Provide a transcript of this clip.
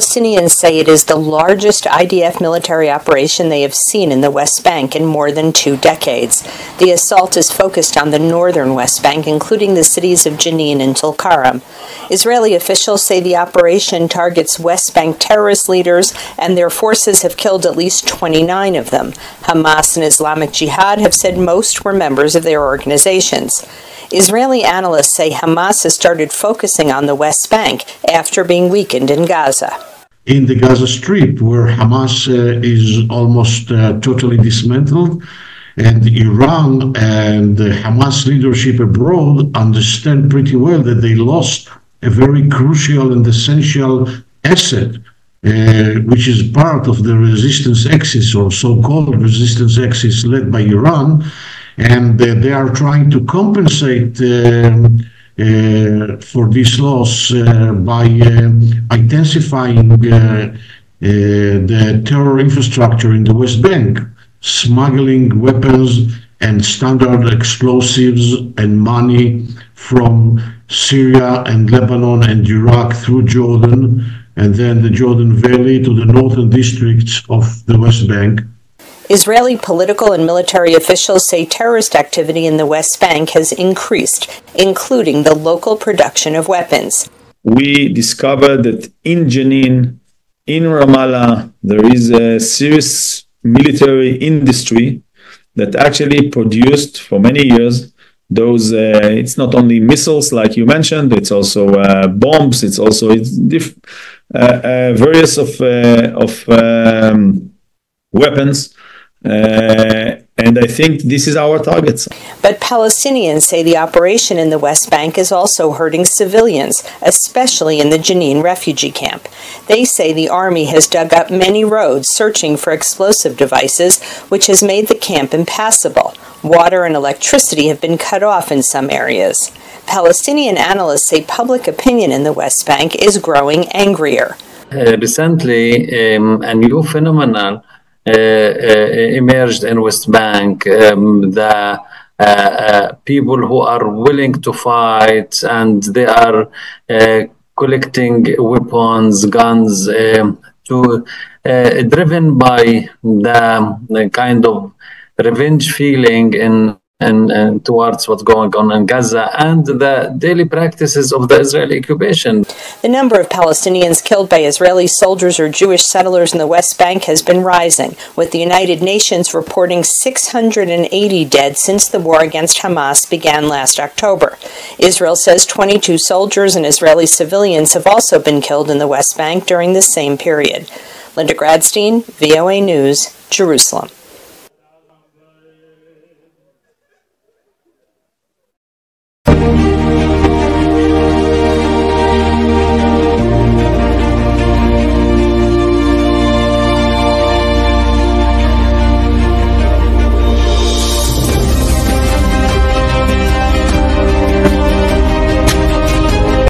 Palestinians say it is the largest IDF military operation they have seen in the West Bank in more than 2 decades. The assault is focused on the northern West Bank, including the cities of Jenin and Tulkarem. Israeli officials say the operation targets West Bank terrorist leaders, and their forces have killed at least 29 of them. Hamas and Islamic Jihad have said most were members of their organizations. Israeli analysts say Hamas has started focusing on the West Bank after being weakened in Gaza. In the Gaza Strip, where Hamas is almost totally dismantled, and Iran and the Hamas leadership abroad understand pretty well that they lost a very crucial and essential asset, which is part of the resistance axis, or so-called resistance axis led by Iran. And they are trying to compensate for this loss by intensifying the terror infrastructure in the West Bank, smuggling weapons and standard explosives and money from Syria and Lebanon and Iraq through Jordan, and then the Jordan Valley to the northern districts of the West Bank. Israeli political and military officials say terrorist activity in the West Bank has increased, including the local production of weapons. We discovered that in Jenin, in Ramallah, there is a serious military industry that actually produced for many years those, it's not only missiles like you mentioned, it's also bombs, it's also various of weapons. And I think this is our target. But Palestinians say the operation in the West Bank is also hurting civilians, especially in the Jenin refugee camp. They say the army has dug up many roads searching for explosive devices, which has made the camp impassable. Water and electricity have been cut off in some areas. Palestinian analysts say public opinion in the West Bank is growing angrier. Recently, a new phenomenon emerged in West Bank. The people who are willing to fight, and they are collecting weapons, guns, driven by the kind of revenge feeling and towards what's going on in Gaza and the daily practices of the Israeli occupation. The number of Palestinians killed by Israeli soldiers or Jewish settlers in the West Bank has been rising, with the United Nations reporting 680 dead since the war against Hamas began last October. Israel says 22 soldiers and Israeli civilians have also been killed in the West Bank during the same period. Linda Gradstein, VOA News, Jerusalem.